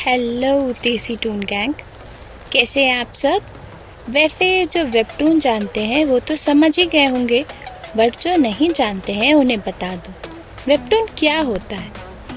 Hello देसी twin gang, कैसे हैं आप सब। वैसे जो वेबटून जानते हैं वो तो समझ ही गए होंगे, बट जो नहीं जानते हैं उन्हें बता दूं। वेबटून क्या होता है?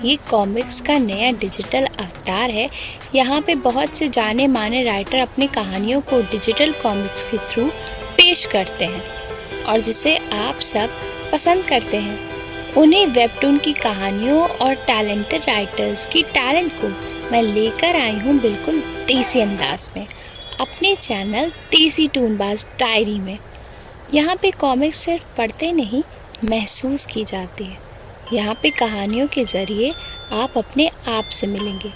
ये कॉमिक्स का नया डिजिटल अवतार है। यहाँ पे बहुत से जाने माने राइटर अपनी कहानियों को डिजिटल कॉमिक्स के थ्रू पेश करते हैं और जिसे आप सब पसंद करते हैं। उन्हीं वेबटून की कहानियों और टैलेंटेड राइटर्स की टैलेंट को मैं लेकर आई हूँ बिल्कुल देसी अंदाज में अपने चैनल देसी टूनबाज डायरी में। यहाँ पे कॉमिक्स सिर्फ पढ़ते नहीं, महसूस की जाती है। यहाँ पे कहानियों के ज़रिए आप अपने आप से मिलेंगे।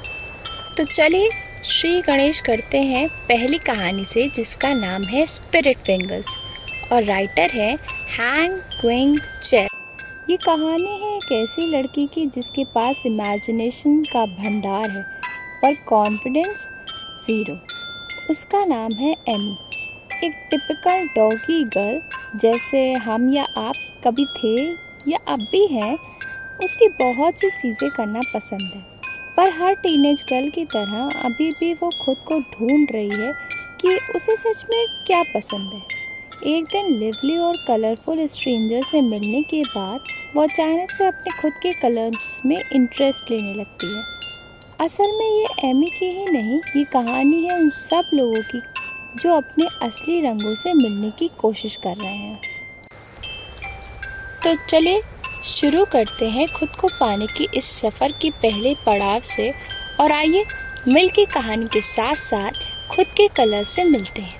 तो चलिए श्री गणेश करते हैं पहली कहानी से, जिसका नाम है स्पिरिट फिंगर्स और राइटर है हैंग क्विंग चेर। ये कहानी है एक ऐसी लड़की की जिसके पास इमेजिनेशन का भंडार है पर कॉन्फिडेंस ज़ीरो। उसका नाम है एमी, एक टिपिकल डॉगी गर्ल जैसे हम या आप कभी थे या अब भी हैं। उसकी बहुत सी चीज़ें करना पसंद है, पर हर टीनेज गर्ल की तरह अभी भी वो खुद को ढूंढ रही है कि उसे सच में क्या पसंद है। एक दिन लिवली और कलरफुल स्ट्रेंजर से मिलने के बाद वो अचानक से अपने खुद के कलर्स में इंटरेस्ट लेने लगती है। असल में ये एमी की ही नहीं, ये कहानी है उन सब लोगों की जो अपने असली रंगों से मिलने की कोशिश कर रहे हैं। तो चलिए शुरू करते हैं खुद को पाने की इस सफ़र की पहले पड़ाव से और आइए मिल की कहानी के साथ साथ खुद के कलर से मिलते हैं।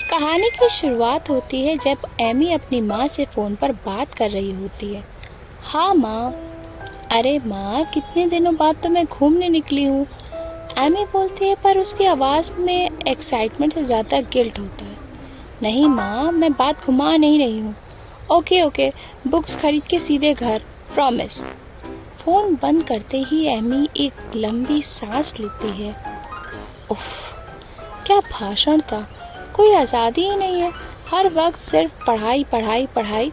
कहानी की शुरुआत होती है जब एमी अपनी माँ से फ़ोन पर बात कर रही होती है। हाँ माँ। अरे माँ, कितने दिनों बाद तो मैं घूमने निकली हूँ, एमी बोलती है, पर उसकी आवाज़ में एक्साइटमेंट से ज़्यादा गिल्ट होता है। नहीं माँ, मैं बात घुमा नहीं रही हूँ। ओके, बुक्स खरीद के सीधे घर, प्रॉमिस। फ़ोन बंद करते ही एमी एक लंबी सांस लेती है। उफ, क्या भाषण था, कोई आज़ादी ही नहीं है, हर वक्त सिर्फ पढ़ाई पढ़ाई पढ़ाई।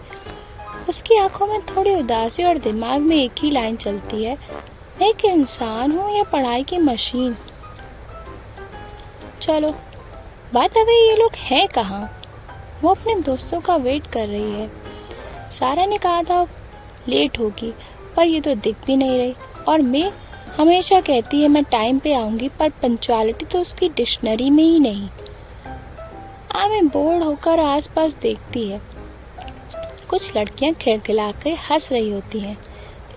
उसकी आंखों में थोड़ी उदासी और दिमाग में एक ही लाइन चलती है, मैं एक इंसान हूँ या पढ़ाई की मशीन। चलो बात है, ये लोग हैं कहाँ? वो अपने दोस्तों का वेट कर रही है। सारा ने कहा था लेट होगी, पर ये तो दिख भी नहीं रही। और मैं हमेशा कहती है मैं टाइम पे आऊँगी, पर पंक्चुअलिटी तो उसकी डिक्शनरी में ही नहीं। मैं बोर्ड होकर आसपास देखती है। कुछ लड़कियां खिलखिला कर हंस रही होती हैं।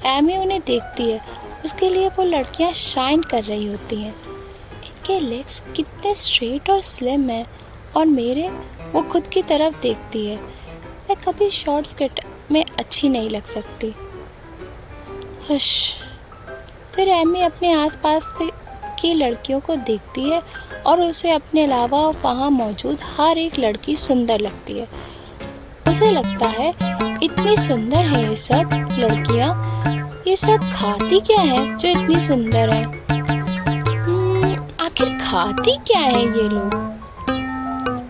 एमी उन्हें देखती है, उसके लिए वो लड़कियां शाइन कर रही होती हैं। इनके लेग्स कितने स्ट्रेट और स्लिम हैं, और मेरे, वो खुद की तरफ देखती है। मैं कभी शॉर्ट स्कर्ट में अच्छी नहीं लग सकती। हश। फिर एमी अपने आसपास की लड़कियों को देखती है और उसे अपने अलावा वहाँ मौजूद हर एक लड़की सुंदर लगती है। उसे लगता है इतनी सुंदर है ये सब लड़कियां, ये सब खाती क्या है जो इतनी सुंदर है? आखिर खाती क्या है ये लोग?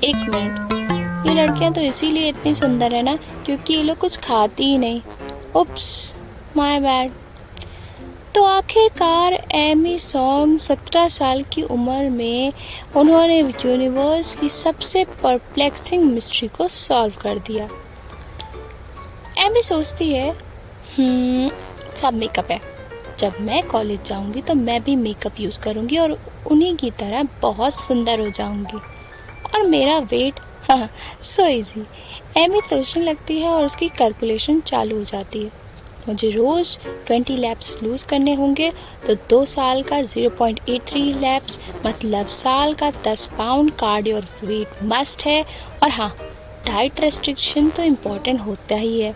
एक मिनट, ये लड़कियां तो इसीलिए इतनी सुंदर है ना क्योंकि ये लोग कुछ खाती ही नहीं। उप्स, माय बैड। तो आखिरकार एमी सॉन्ग 17 साल की उम्र में उन्होंने यूनिवर्स की सबसे परप्लेक्सिंग मिस्ट्री को सॉल्व कर दिया। एमी सोचती है सब मेकअप है, जब मैं कॉलेज जाऊंगी तो मैं भी मेकअप यूज़ करूंगी और उन्हीं की तरह बहुत सुंदर हो जाऊंगी, और मेरा वेट सो इजी। एमी सोचने लगती है और उसकी कैलकुलेशन चालू हो जाती है। मुझे रोज़ 20 लैप्स लूज़ करने होंगे, तो 2 साल का 0.83 लैप्स मतलब साल का 10 पाउंड कार्डियो वेट मस्ट है। और हाँ, डाइट रेस्ट्रिक्शन तो इम्पॉर्टेंट होता ही है।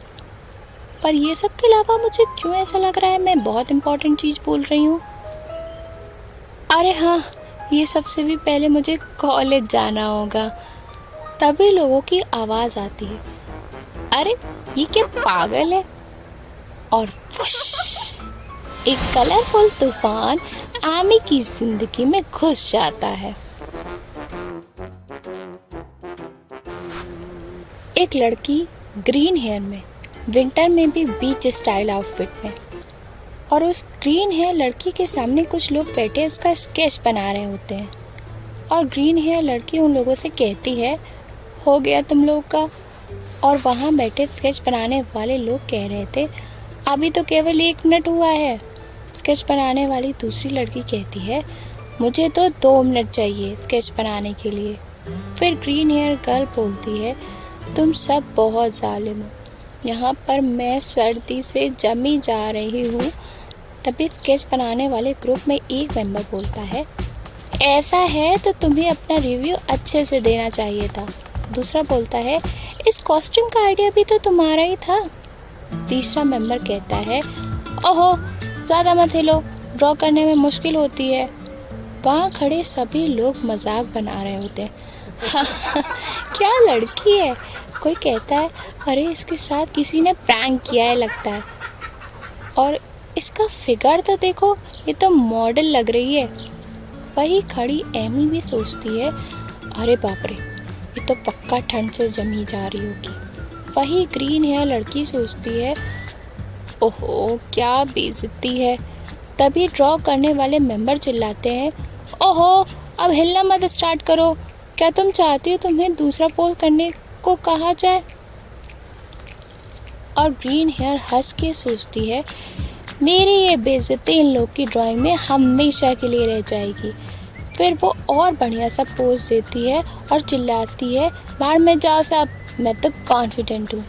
पर ये सब के अलावा मुझे क्यों ऐसा लग रहा है मैं बहुत इम्पॉर्टेंट चीज़ बोल रही हूँ? अरे हाँ, ये सबसे भी पहले मुझे कॉलेज जाना होगा। तभी लोगों की आवाज़ आती है, अरे ये क्या पागल है? और फुश, एक कलरफुल तूफान एमी की जिंदगी में घुस जाता है। एक लड़की ग्रीन हेयर में, विंटर में भी बीच स्टाइल आउटफिट में, और उस ग्रीन हेयर लड़की के सामने कुछ लोग बैठे उसका स्केच बना रहे होते हैं और ग्रीन हेयर लड़की उन लोगों से कहती है, हो गया तुम लोग का। और वहाँ बैठे स्केच बनाने वाले लोग कह रहे थे, अभी तो केवल 1 मिनट हुआ है। स्केच बनाने वाली दूसरी लड़की कहती है, मुझे तो 2 मिनट चाहिए स्केच बनाने के लिए। फिर ग्रीन हेयर गर्ल बोलती है, तुम सब बहुत जालिम हो, यहाँ पर मैं सर्दी से जमी जा रही हूँ। तभी स्केच बनाने वाले ग्रुप में एक मेंबर बोलता है, ऐसा है तो तुम्हें अपना रिव्यू अच्छे से देना चाहिए था। दूसरा बोलता है, इस कॉस्ट्यूम का आइडिया भी तो तुम्हारा ही था। तीसरा मेंबर कहता है, ओहो ज़्यादा मत हिलो, ड्रॉ करने में मुश्किल होती है। वहाँ खड़े सभी लोग मजाक बना रहे होते हैं। क्या लड़की है। कोई कहता है, अरे इसके साथ किसी ने प्रैंक किया है लगता है, और इसका फिगर तो देखो, ये तो मॉडल लग रही है। वही खड़ी एमी भी सोचती है, अरे बाप रे, ये तो पक्का ठंड से जमी जा रही होगी। वही ग्रीन हेयर लड़की सोचती है, ओहो क्या बेइज्जती है। तभी ड्रॉ करने वाले मेंबर चिल्लाते हैं, ओहो अब हिलना मत स्टार्ट करो, क्या तुम चाहती हो तुम्हें दूसरा पोज करने को कहा जाए। और ग्रीन हेयर हंस के सोचती है, मेरी ये बेइज्जती इन लोग की ड्राइंग में हमेशा के लिए रह जाएगी। फिर वो और बढ़िया सा पोज देती है और चिल्लाती है, बाहर में जाओ सब, मैं तो कॉन्फिडेंट हूँ।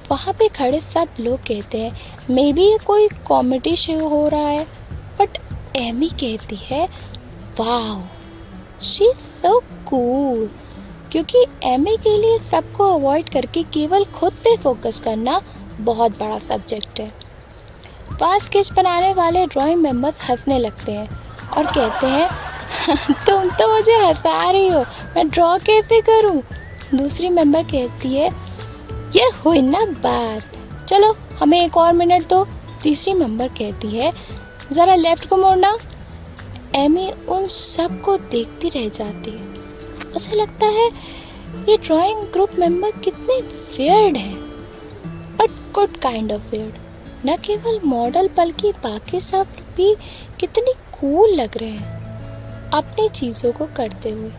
वहाँ पे खड़े सब लोग कहते हैं, मे बी कोई कॉमेडी शो हो रहा है। बट एमी कहती है, wow she is so cool. क्योंकि एमी के लिए सबको अवॉइड करके केवल खुद पे फोकस करना बहुत बड़ा सब्जेक्ट है। वहाँ स्केच बनाने वाले ड्राइंग मेंबर्स हंसने लगते हैं और कहते हैं, तुम तो मुझे हंसा रही हो, मैं ड्रॉ कैसे करूं। दूसरी मेंबर कहती है, ये हुई ना बात, चलो हमें 1 और मिनट दो। तीसरी मेंबर कहती है, ज़रा लेफ्ट को मोड़ना। एमी उन सब को देखती रह जाती है। उसे लगता है ये ड्राइंग ग्रुप मेंबर कितने वियर्ड हैं, but good kind of weird. न केवल मॉडल बल्कि बाकी सब भी कितनी कूल लग रहे हैं अपनी चीज़ों को करते हुए।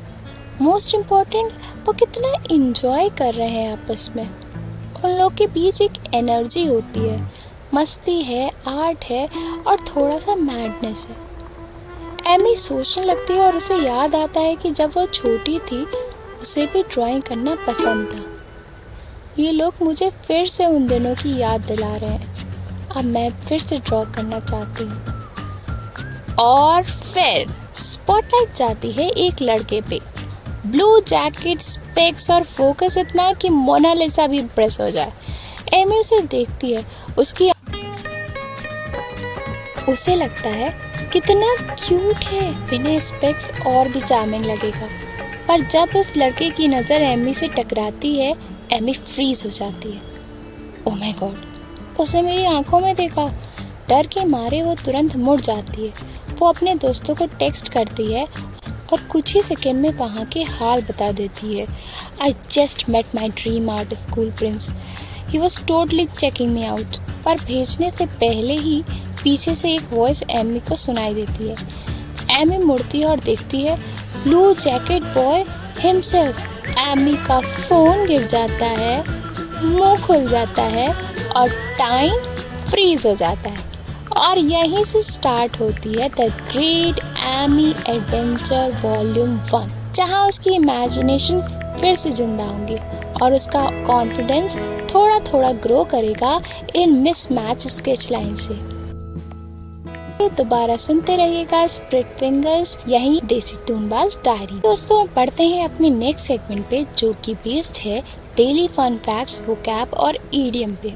मोस्ट इम्पॉर्टेंट, वो कितना इंजॉय कर रहे हैं आपस में। उन लोग के बीच एक एनर्जी होती है, मस्ती है, आर्ट है और थोड़ा सा मैडनेस है। एमी सोचने लगती है और उसे याद आता है कि जब वो छोटी थी उसे भी ड्राइंग करना पसंद था। ये लोग मुझे फिर से उन दिनों की याद दिला रहे हैं। अब मैं फिर से ड्रॉ करना चाहती हूँ। और फिर स्पॉटलाइट जाती है एक लड़के पे। ब्लू जैकेट, स्पेक्स और फोकस इतना कि मोनालिसा भी इम्प्रेस हो जाए। एमी उसे देखती है, उसे लगता है कितना क्यूट है, बिना स्पेक्स और भी चार्मिंग लगेगा। पर जब उस लड़के की नज़र एमी से टकराती है, एमी फ्रीज हो जाती है। ओह माय गॉड, उसने मेरी आंखों में देखा। डर के मारे वो तुरंत मुड़ जाती है। वो अपने दोस्तों को टेक्स्ट करती है और कुछ ही सेकंड में वहाँ के हाल बता देती है। I just met my dream art school prince, he was totally checking me out. पर भेजने से पहले ही पीछे से एक वॉइस एमी को सुनाई देती है। एमी मुड़ती है और देखती है blue jacket boy himself. Amy का फोन गिर जाता है, मुंह खुल जाता है और टाइम फ्रीज हो जाता है। और यहीं से स्टार्ट होती है the great Amy adventure volume 1, जहां उसकी इमेजिनेशन फिर से जिंदा होंगी और उसका कॉन्फिडेंस थोड़ा थोड़ा ग्रो करेगा इन मिसमैच स्केच लाइन से। दोबारा सुनते रहिएगा स्प्रेड फिंगर्स, यही देसी टूनबाज डायरी। दोस्तों पढ़ते हैं अपने नेक्स्ट सेगमेंट पे, जो कि बेस्ड है डेली फन फैक्ट्स, वोकैब और ईडियम पे।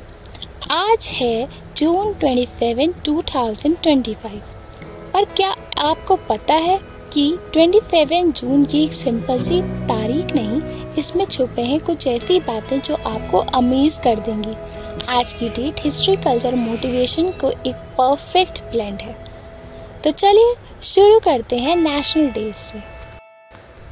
आज है जून 27, 2025। पर क्या आपको पता है कि 27 जून की एक सिंपल सी तारीख नहीं, इसमें छुपे हैं कुछ ऐसी बातें जो आपको अमेज कर देंगी। आज की डेट हिस्ट्री, कल्चर, मोटिवेशन को एक परफेक्ट ब्लेंड है। तो चलिए शुरू करते हैं नेशनल डे से।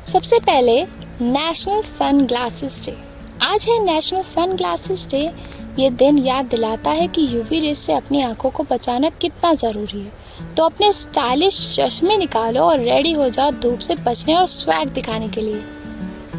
सबसे पहले नेशनल सन ग्लासेस डे। आज है नेशनल सन ग्लासेस डे। ये दिन याद दिलाता है कि यूवी रेस से अपनी आंखों को बचाना कितना ज़रूरी है। तो अपने स्टाइलिश चश्मे निकालो और रेडी हो जाओ धूप से बचने और स्वैग दिखाने के लिए।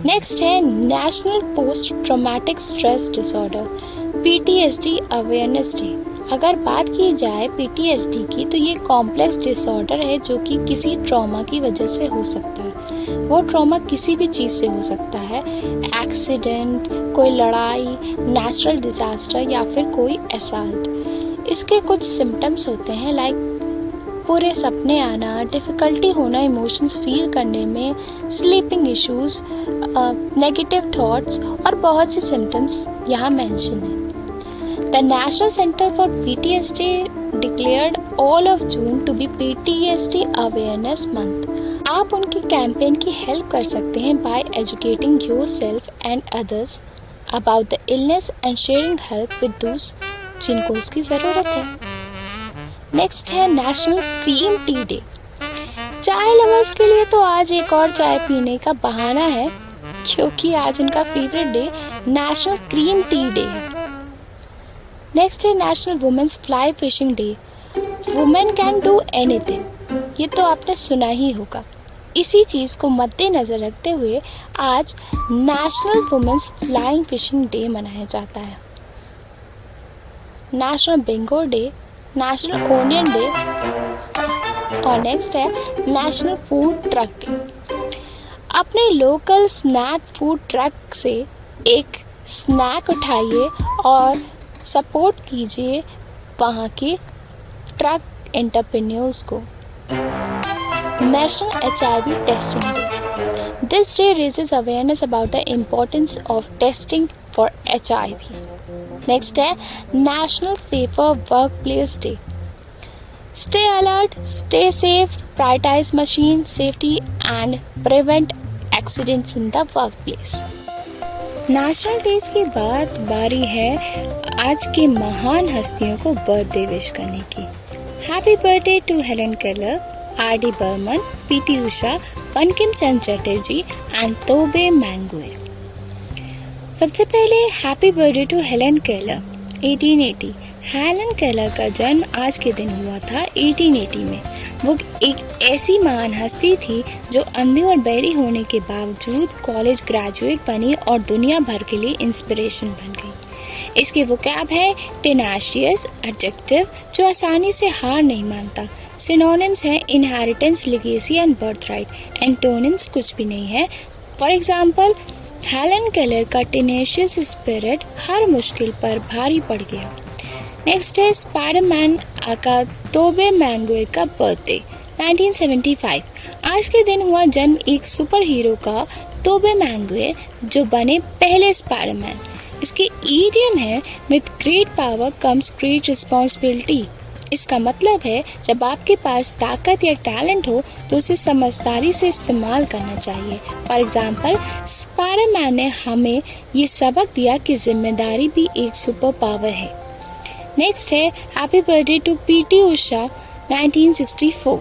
नेक्स्ट है national post traumatic stress disorder PTSD awareness day. अगर बात की जाए PTSD की तो ये कॉम्प्लेक्स डिसऑर्डर है जो कि किसी ट्रॉमा की वजह से हो सकता है। वो ट्रॉमा किसी भी चीज़ से हो सकता है, एक्सीडेंट, कोई लड़ाई, नेचुरल डिजास्टर या फिर कोई असॉल्ट। इसके कुछ सिम्टम्स होते हैं लाइक पूरे सपने आना, डिफ़िकल्टी होना इमोशंस फील करने में, स्लीपिंग इश्यूज, नेगेटिव थॉट्स और बहुत से सिम्टम्स यहाँ मेंशन है। The National Center for PTSD declared all of June to be PTSD Awareness Month. आप उनकी कैंपेन की हेल्प कर सकते हैं by educating yourself and others about the illness and sharing help with those जिनको उसकी ज़रूरत है। नेक्स्ट है नेशनल क्रीम टी डे। चाय लवर्स के लिए तो आज एक और चाय पीने का बहाना है क्योंकि आज उनका favourite day national cream tea day है। नेक्स्ट है national women's fly fishing day. Women can do anything, ये तो आपने सुना ही होगा। इसी चीज़ को मद्देनज़र रखते हुए आज national women's flying fishing day मनाया जाता है। National bingo day, national onion day और नेक्स्ट है नेशनल फूड ट्रक डे। अपने लोकल स्नैक फूड ट्रक से एक स्नैक उठाइए और सपोर्ट कीजिए वहाँ के ट्रक एंटरप्रेन्योर्स को। National HIV testing day. This day raises awareness about the importance of testing for HIV। Next है national safer work place day. Stay alert, stay safe, prioritise machine safety and prevent accidents in the work place. National days की बारी है आज के महान हस्तियों को birthday wish करने की। Happy birthday to Helen Keller, RD Burman, PT Usha, Bankim Chandra Chatterjee and Tobey Maguire. सबसे पहले happy birthday to Helen Keller 1880। Helen Keller का जन्म आज के दिन हुआ था 1880 में। वो एक ऐसी महान हस्ती थी जो अंधी और बहरी होने के बावजूद कॉलेज ग्रेजुएट बनी और दुनिया भर के लिए इंस्पिरेशन बन गई। इसके वोकैब है टेनाशियस, एडजेक्टिव जो आसानी से हार नहीं मानता। सिनोनिम्स है inheritance, legacy and birthright. Antonyms कुछ भी नहीं है। फॉर एग्जाम्पल हेलन केलर का टेनेशियस स्पिरिट हर मुश्किल पर भारी पड़ गया। नेक्स्ट है स्पाइडरमैन का तोबे मैंगुएर का बर्थडे 1975। आज के दिन हुआ जन्म एक सुपर हीरो का, तोबे मैंगुएर, जो बने पहले स्पाइडरमैन। इसके ईडियम है with great power comes great responsibility. इसका मतलब है जब आपके पास ताकत या टैलेंट हो तो उसे समझदारी से इस्तेमाल करना चाहिए। फॉर एग्जाम्पल स्पाइडरमैन ने हमें ये सबक दिया कि जिम्मेदारी भी एक सुपर पावर है। नेक्स्ट है happy birthday to PT Usha 1964।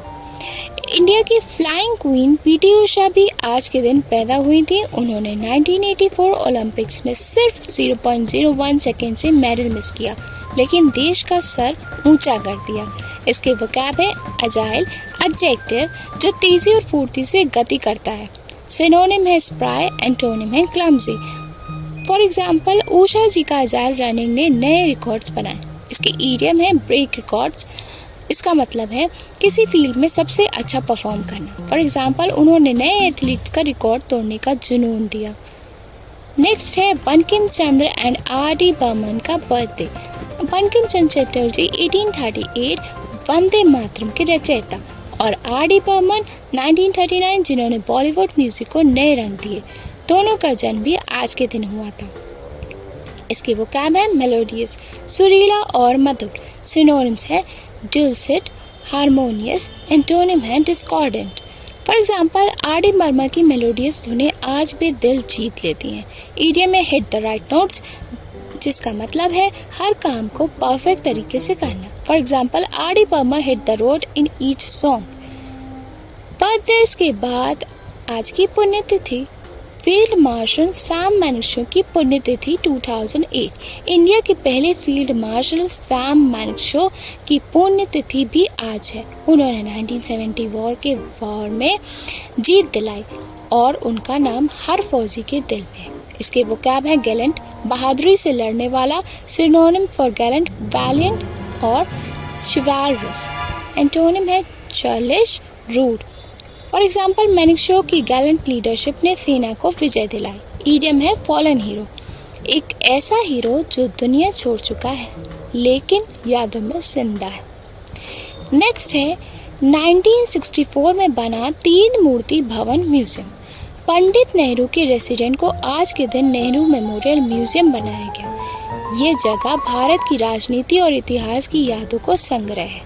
India की फ्लाइंग क्वीन PT उषा भी आज के दिन पैदा हुई थी। उन्होंने 1984 ओलंपिक्स में सिर्फ 0.01 सेकेंड से मेडल मिस किया, लेकिन देश का सर ऊंचा कर दिया। इसके वोकैब है अजाइल, एडजेक्टिव जो तेजी और फुर्ती से गति करता है। सिनोनिम है स्प्राई, एंटोनिम है क्लमजी। फॉर एग्जाम्पल उषा जी का अजाइल रनिंग ने नए रिकॉर्ड्स बनाए। इसके ईडियम है ब्रेक रिकॉर्ड्स। इसका मतलब है किसी फील्ड में सबसे अच्छा परफॉर्म करना। फॉर एग्जाम्पल उन्होंने नए एथलीट्स का रिकॉर्ड तोड़ने का जुनून दिया। नेक्स्ट है बंकिम चंद्र एंड RD बर्मन का बर्थडे। बंकिम चंद्र चटर्जी 1838 वंदे मातरम के रचयिता और RD बर्मन 1939 जिन्होंने बॉलीवुड म्यूजिक को नए रंग दिए। दोनों का जन्म भी आज के दिन हुआ था। इसके वोकैब है मेलोडियस, सुरीला और मधुर। सिनोनिम्स है डुलसिट, हारमोनियस, एंटोनिम है discordant. For example RD Burman की मेलोडियस धुनें आज भी दिल जीत लेती हैं। ईडियम में हिट द राइट नोट्स, जिसका मतलब है हर काम को परफेक्ट तरीके से करना। For example RD Burman hit the road in each song. Birthday के बाद आज की पुण्यतिथि फील्ड मार्शल सैम मैनेक्शॉ की पुण्यतिथि 2008। इंडिया के पहले फील्ड मार्शल सैम मैनेक्शॉ की पुण्यतिथि भी आज है। उन्होंने 1970 वॉर में जीत दिलाई और उनका नाम हर फौजी के दिल में है। इसके वोकैब है गैलेंट, बहादुरी से लड़ने वाला, सिनोनिम फॉर गैलेंट, वैलिएंट और शिवालरस। एंटोनिम है चार्लिश, रूड। फॉर एग्जाम्पल, मैनेक्शॉ की गैलेंट लीडरशिप ने सेना को विजय दिलाई। ईडियम है फॉलन हीरो, एक ऐसा हीरो जो दुनिया छोड़ चुका है लेकिन यादों में जिंदा है। नेक्स्ट है 1964 में बना 3 मूर्ति भवन म्यूजियम। पंडित नेहरू के रेसिडेंट को आज के दिन नेहरू मेमोरियल म्यूजियम बनाया गया। ये जगह भारत की राजनीति और इतिहास की यादों को संग्रह है।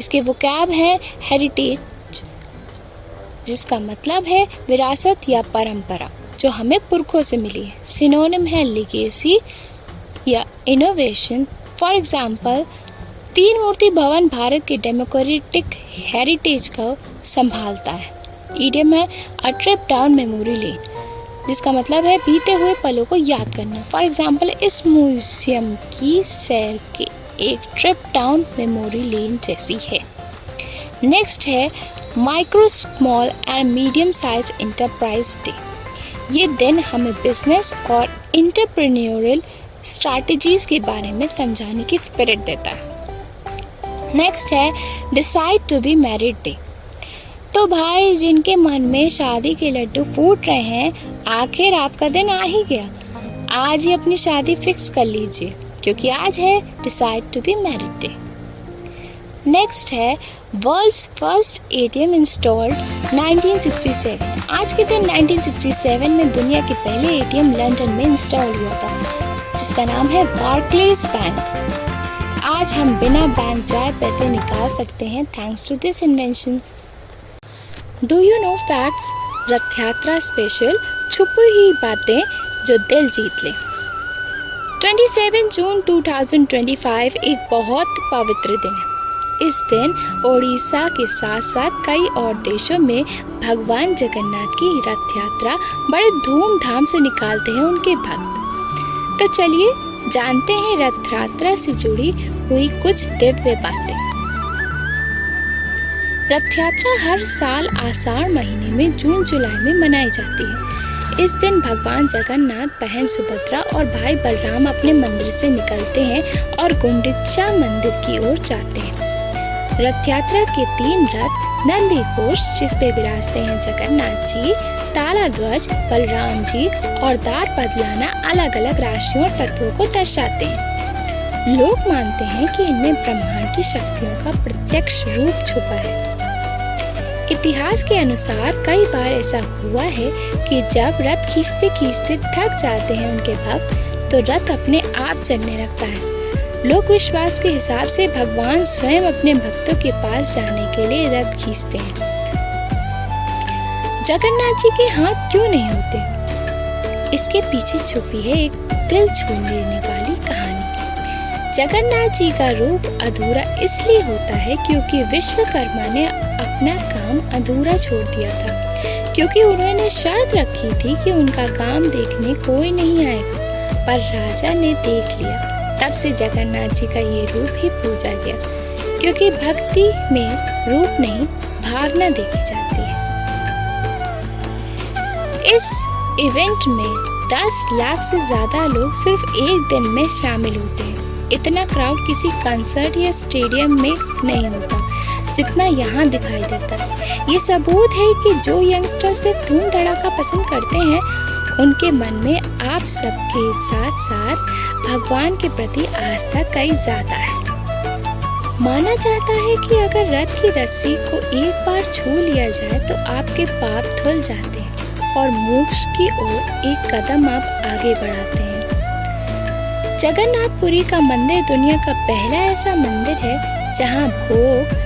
इसके वोकैब है हेरिटेज, जिसका मतलब है विरासत या परंपरा जो हमें पुरखों से मिली है। सिनोनिम है लेगेसी या इनोवेशन। फॉर एग्जाम्पल, 3 मूर्ति भवन भारत के डेमोक्रेटिक हेरिटेज को संभालता है। ईडियम है a trip down memory lane, जिसका मतलब है बीते हुए पलों को याद करना। फॉर एग्जाम्पल, इस म्यूजियम की सैर के एक ट्रिप डाउन मेमोरी लेन जैसी है। नेक्स्ट है micro, small and medium size enterprise day. ये दिन हमें बिजनेस और इंटरप्रेन्योरियल स्ट्रैटेजीज के बारे में समझाने की स्पिरिट देता है। नेक्स्ट है decide to be married day. तो भाई, जिनके मन में शादी के लड्डू फूट रहे हैं, आखिर आपका दिन आ ही गया। आज ही अपनी शादी फिक्स कर लीजिए, क्योंकि आज है decide to be married day. Next है वर्ल्ड्स फर्स्ट एटीएम इंस्टॉल्ड 1967। आज के दिन 1967 में दुनिया के पहले एटीएम लंदन में इंस्टॉल हुआ था, जिसका नाम है बार्कलेज बैंक। आज हम बिना बैंक जाए पैसे निकाल सकते हैं thanks to this invention. Do you know facts? Rath Yatra special, छुपी हुई बातें जो दिल जीत ले। 27 जून 2025 एक बहुत पवित्र दिन है। इस दिन ओडिशा के साथ साथ कई और देशों में भगवान जगन्नाथ की रथ यात्रा बड़े धूमधाम से निकालते हैं उनके भक्त। तो चलिए जानते हैं रथ यात्रा से जुड़ी हुई कुछ दिव्य बातें। रथ यात्रा हर साल आषाढ़ महीने में जून जुलाई में मनाई जाती है। इस दिन भगवान जगन्नाथ, बहन सुभद्रा और भाई बलराम अपने मंदिर से निकलते हैं और गुंडीचा मंदिर की ओर जाते हैं। रथ यात्रा के 3 रथ नंदी घोष, जिस पे विराजते हैं जगन्नाथ जी, तालाध्वज बलराम जी और दार पदयाना अलग अलग राशियों और तत्वों को दर्शाते हैं। लोग मानते हैं कि इनमें ब्रह्मांड की शक्तियों का प्रत्यक्ष रूप छुपा है। इतिहास के अनुसार कई बार ऐसा हुआ है कि जब रथ खींचते खींचते थक जाते हैं उनके भक्त, तो रथ अपने आप चलने लगता है। लोक विश्वास के हिसाब से भगवान स्वयं अपने भक्तों के पास जाने के लिए रथ खींचते हैं। जगन्नाथ जी के हाथ क्यों नहीं होते? इसके पीछे छुपी है एक दिल छू लेने वाली कहानी। जगन्नाथ जी का रूप अधूरा इसलिए होता है क्योंकि विश्वकर्मा ने अपना काम अधूरा छोड़ दिया था, क्योंकि उन्होंने शर्त रखी थी कि उनका काम देखने कोई नहीं आएगा, पर राजा ने देख लिया। तब से जगन्नाथ जी का ये रूप ही पूजा गया, क्योंकि भक्ति में रूप नहीं भावना देखी जाती है। इस इवेंट में 10 लाख से ज्यादा लोग सिर्फ एक दिन में शामिल होते हैं। इतना क्राउड किसी कंसर्ट या स्टेडियम में नहीं होता जितना यहाँ दिखाई देता है। ये सबूत है कि जो यंगस्टर सिर्फ धूम धड़ाका पसंद करते हैं, उनके मन में आप सबके साथ साथ भगवान के प्रति आस्था कई ज्यादा है। माना जाता है कि अगर रथ की रस्सी को एक बार छू लिया जाए तो आपके पाप धुल जाते हैं और मोक्ष की ओर एक कदम आप आगे बढ़ाते हैं। जगन्नाथपुरी का मंदिर दुनिया का पहला ऐसा मंदिर है जहां भोग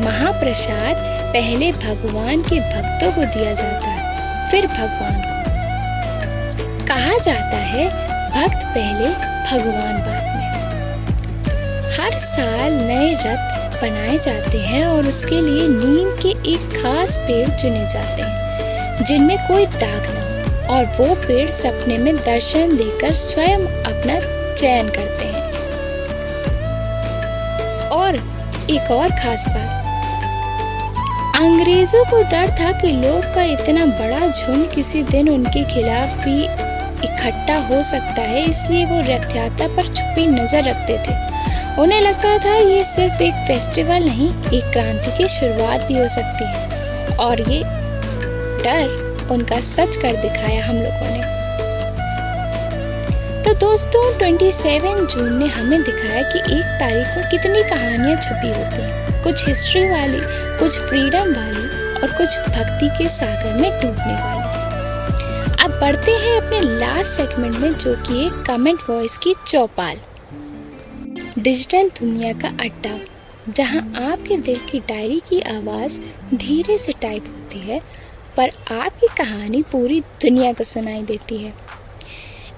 महाप्रसाद पहले भगवान के भक्तों को दिया जाता है, फिर भगवान को। कहा जाता है भक्त पहले भगवान बाद में। हर साल नए रथ बनाए जाते हैं और उसके लिए नीम के एक खास पेड़ चुने जाते हैं जिनमें कोई दाग न हो। और वो पेड़ सपने में दर्शन देकर स्वयं अपना चयन करते हैं। और एक और खास बात, अंग्रेजों को डर था कि लोग का इतना बड़ा झुंड किसी दिन उनके खिलाफ भी इकट्ठा हो सकता है, इसलिए वो रथयात्रा पर छुपी नजर रखते थे। उन्हें लगता था ये सिर्फ एक फेस्टिवल नहीं, एक क्रांति की शुरुआत भी हो सकती है। और ये डर उनका सच कर दिखाया हम लोगों ने। तो दोस्तों 27 जून ने हमें दिखाया कि एक तारीख में कितनी कहानियां छुपी होती हैं, कुछ हिस्ट्री वाली, कुछ फ्रीडम वाली और कुछ भक्ति के सागर में डूबने वाली। अब बढ़ते हैं अपने लास्ट सेगमेंट में, जो कि एक कमेंट वॉइस की चौपाल। डिजिटल दुनिया का अड्डा, जहां आपके दिल की डायरी की आवाज धीरे से टाइप होती है, पर आपकी कहानी पूरी दुनिया को सुनाई देती है।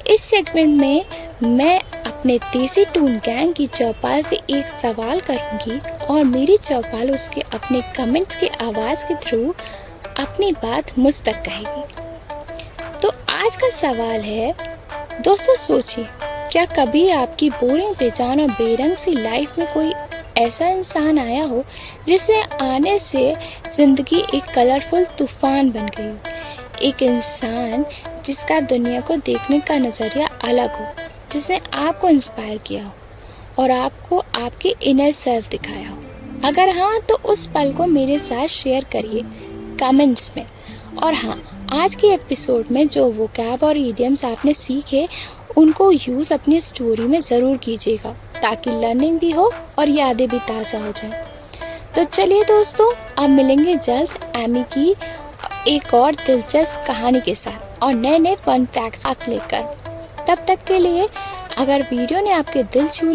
इस सेगमेंट में मैं अपने देसी टून गैंग की चौपाल से एक सवाल करूंगी और मेरी चौपाल उसके अपने कमेंट्स की आवाज के थ्रू अपनी बात मुझ तक कहेगी। तो आज का सवाल है, दोस्तों सोचिए, क्या कभी आपकी बोरिंग, बेजान और बेरंग सी लाइफ में कोई ऐसा इंसान आया हो जिसे आने से जिंदगी एक कलरफुल तूफान बन गई? एक इंसान जिसका दुनिया को देखने का नज़रिया अलग हो, जिसने आपको इंस्पायर किया हो और आपको आपके इनर सेल्फ दिखाया हो। अगर हाँ, तो उस पल को मेरे साथ शेयर करिए कमेंट्स में। और हाँ, आज के एपिसोड में जो वोकैब और इडियम्स आपने सीखे, उनको यूज़ अपनी स्टोरी में ज़रूर कीजिएगा, ताकि लर्निंग भी हो और यादें भी ताज़ा हो जाएं। तो चलिए दोस्तों, अब मिलेंगे जल्द एमी की एक और दिलचस्प कहानी के साथ और नए नए फन फैक्ट्स साथ लेकर। तब तक के लिए, अगर वीडियो ने आपके दिल छू